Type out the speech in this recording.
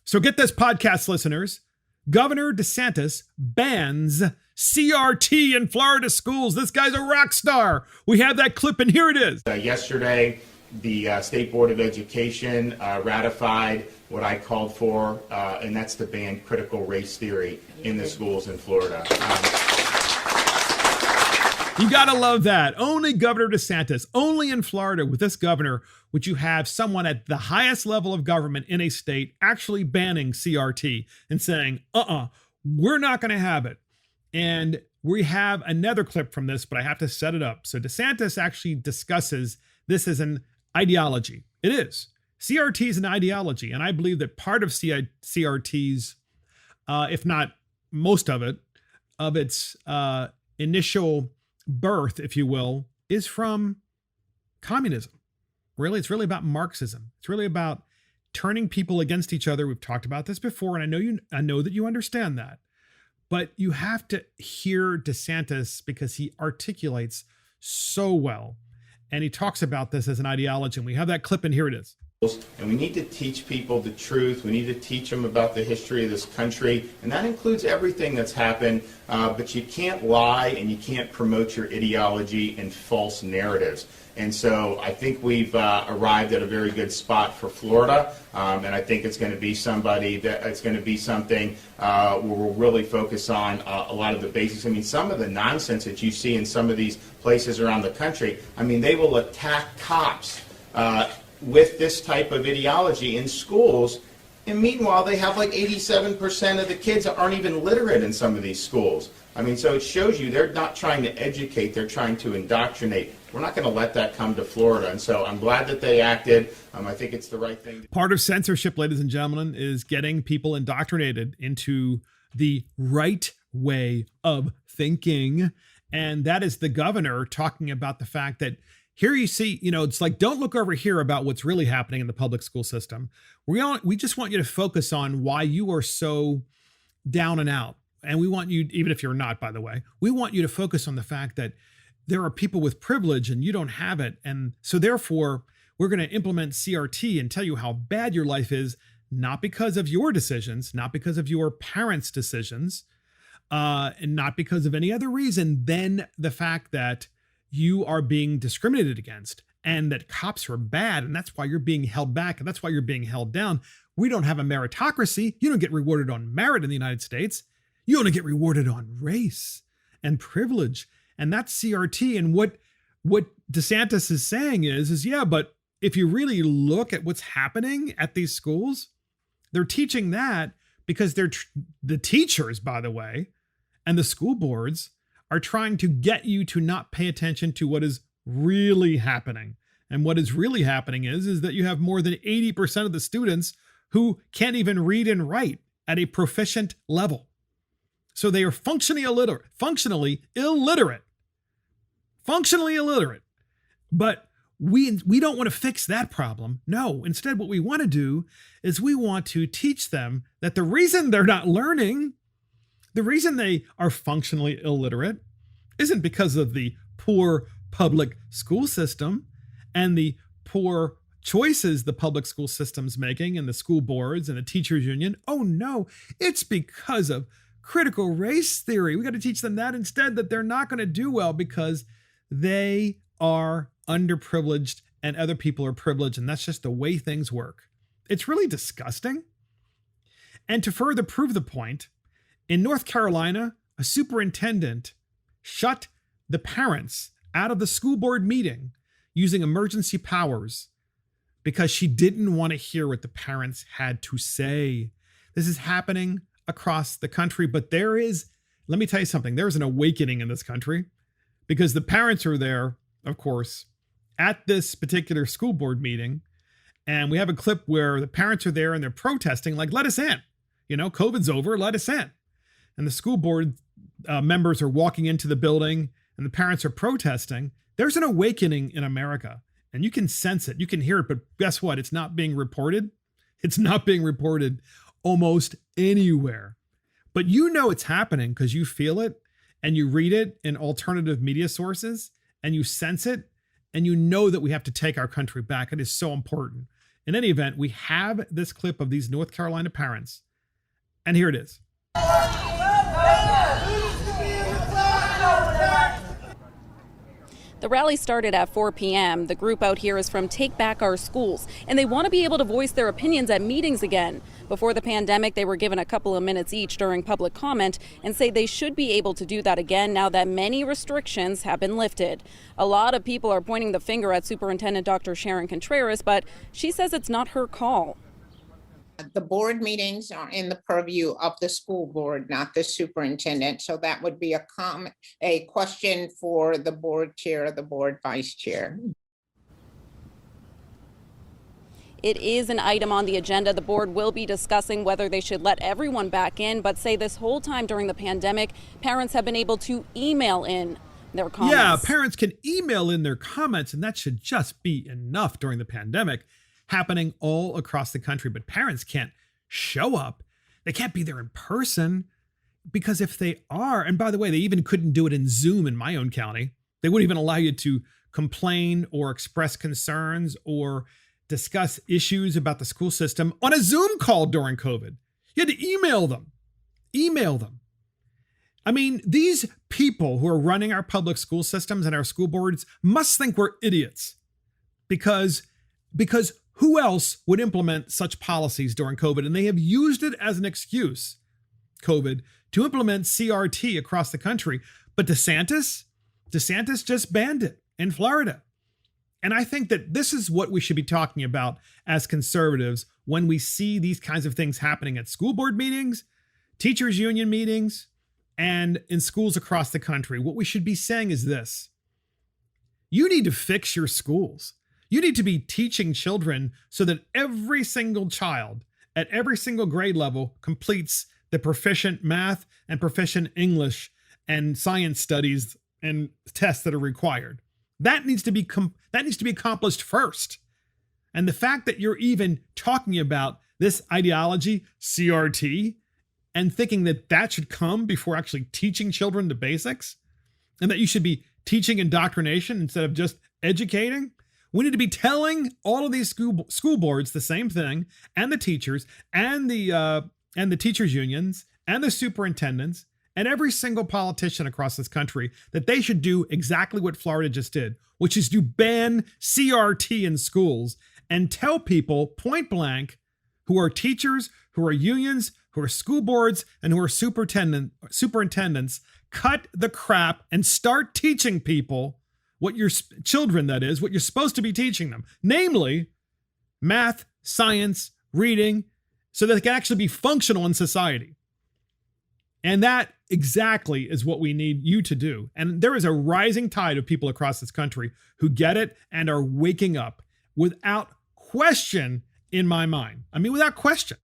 So get this, podcast listeners. Governor DeSantis bans CRT in Florida schools. This guy's a rock star. We have that clip, and here it is. Yesterday, the State Board of Education ratified what I called for, and that's to ban critical race theory in the schools in Florida. You gotta love that. Only Governor DeSantis, only in Florida with this governor, would you have someone at the highest level of government in a state actually banning CRT and saying, we're not gonna have it. And we have another clip from this, but I have to set it up. So DeSantis actually discusses this as an ideology. It is. CRT is an ideology, and I believe that part of CRT's, if not most of it, of its initial birth, if you will, is from communism. Really, it's really about Marxism. It's really about turning people against each other. We've talked about this before, and I know that you understand that. But you have to hear DeSantis because he articulates so well. And he talks about this as an ideology. And we have that clip, and here it is. And we need to teach people the truth. We need to teach them about the history of this country. And that includes everything that's happened. But you can't lie and you can't promote your ideology and false narratives. And so I think we've arrived at a very good spot for Florida. And I think it's going to be something where we'll really focus on a lot of the basics. I mean, some of the nonsense that you see in some of these places around the country, I mean, they will attack cops with this type of ideology in schools, and meanwhile they have like 87% of the kids that aren't even literate in some of these schools. I mean, so it shows you they're not trying to educate, they're trying to indoctrinate. We're not going to let that come to Florida, and so I'm glad that they acted. I think it's the right thing. Part of censorship, ladies and gentlemen, is getting people indoctrinated into the right way of thinking, and that is the governor talking about the fact that here you see, it's like, don't look over here about what's really happening in the public school system. We just want you to focus on why you are so down and out. And we want you, even if you're not, by the way, we want you to focus on the fact that there are people with privilege and you don't have it. And so therefore, we're going to implement CRT and tell you how bad your life is, not because of your decisions, not because of your parents' decisions, and not because of any other reason than the fact that you are being discriminated against and that cops are bad. And that's why you're being held back. And that's why you're being held down. We don't have a meritocracy. You don't get rewarded on merit in the United States. You only get rewarded on race and privilege. And that's CRT. And what DeSantis is saying is yeah, but if you really look at what's happening at these schools, they're teaching that because the teachers, by the way, and the school boards are trying to get you to not pay attention to what is really happening. And what is really happening is that you have more than 80% of the students who can't even read and write at a proficient level. So they are functionally illiterate. But we don't want to fix that problem. No, instead what we want to do is we want to teach them that the reason they're not learning, the reason they are functionally illiterate isn't because of the poor public school system and the poor choices the public school system's making and the school boards and the teachers union. Oh no, it's because of critical race theory. We got to teach them that instead, that they're not going to do well because they are underprivileged and other people are privileged. And that's just the way things work. It's really disgusting. And to further prove the point, in North Carolina, a superintendent shut the parents out of the school board meeting using emergency powers because she didn't want to hear what the parents had to say. This is happening across the country, but let me tell you something, there's an awakening in this country because the parents are there, of course, at this particular school board meeting. And we have a clip where the parents are there and they're protesting, like, let us in. COVID's over, let us in. And the school board members are walking into the building and the parents are protesting. There's an awakening in America and you can sense it. You can hear it, but guess what? It's not being reported. It's not being reported almost anywhere. But it's happening because you feel it and you read it in alternative media sources and you sense it and you know that we have to take our country back. It is so important. In any event, we have this clip of these North Carolina parents, and here it is. The rally started at 4 p.m. The group out here is from Take Back Our Schools, and they want to be able to voice their opinions at meetings again. Before the pandemic, they were given a couple of minutes each during public comment and say they should be able to do that again now that many restrictions have been lifted. A lot of people are pointing the finger at Superintendent Dr. Sharon Contreras, but she says it's not her call. The board meetings are in the purview of the school board, not the superintendent. So that would be a question for the board chair, the board vice chair. It is an item on the agenda. The board will be discussing whether they should let everyone back in, but say this whole time during the pandemic, parents have been able to email in their comments. Yeah, parents can email in their comments, and that should just be enough during the pandemic, happening all across the country. But parents can't show up. They can't be there in person, because if they are, and by the way, they even couldn't do it in Zoom in my own county. They wouldn't even allow you to complain or express concerns or discuss issues about the school system on a Zoom call during COVID. You had to email them. Email them. I mean, these people who are running our public school systems and our school boards must think we're idiots, because who else would implement such policies during COVID? And they have used it as an excuse, COVID, to implement CRT across the country. But DeSantis just banned it in Florida. And I think that this is what we should be talking about as conservatives when we see these kinds of things happening at school board meetings, teachers union meetings, and in schools across the country. What we should be saying is this: you need to fix your schools. You need to be teaching children so that every single child at every single grade level completes the proficient math and proficient English and science studies and tests that are required. That needs to be accomplished first. And the fact that you're even talking about this ideology, CRT, and thinking that that should come before actually teaching children the basics, and that you should be teaching indoctrination instead of just educating. We need to be telling all of these school boards the same thing, and the teachers, and the teachers unions, and the superintendents, and every single politician across this country, that they should do exactly what Florida just did, which is to ban CRT in schools and tell people point blank, who are teachers, who are unions, who are school boards, and who are superintendents, cut the crap and start teaching people what your children, that is, what you're supposed to be teaching them, namely math, science, reading, so that they can actually be functional in society. And that exactly is what we need you to do. And there is a rising tide of people across this country who get it and are waking up without question in my mind. I mean, without question.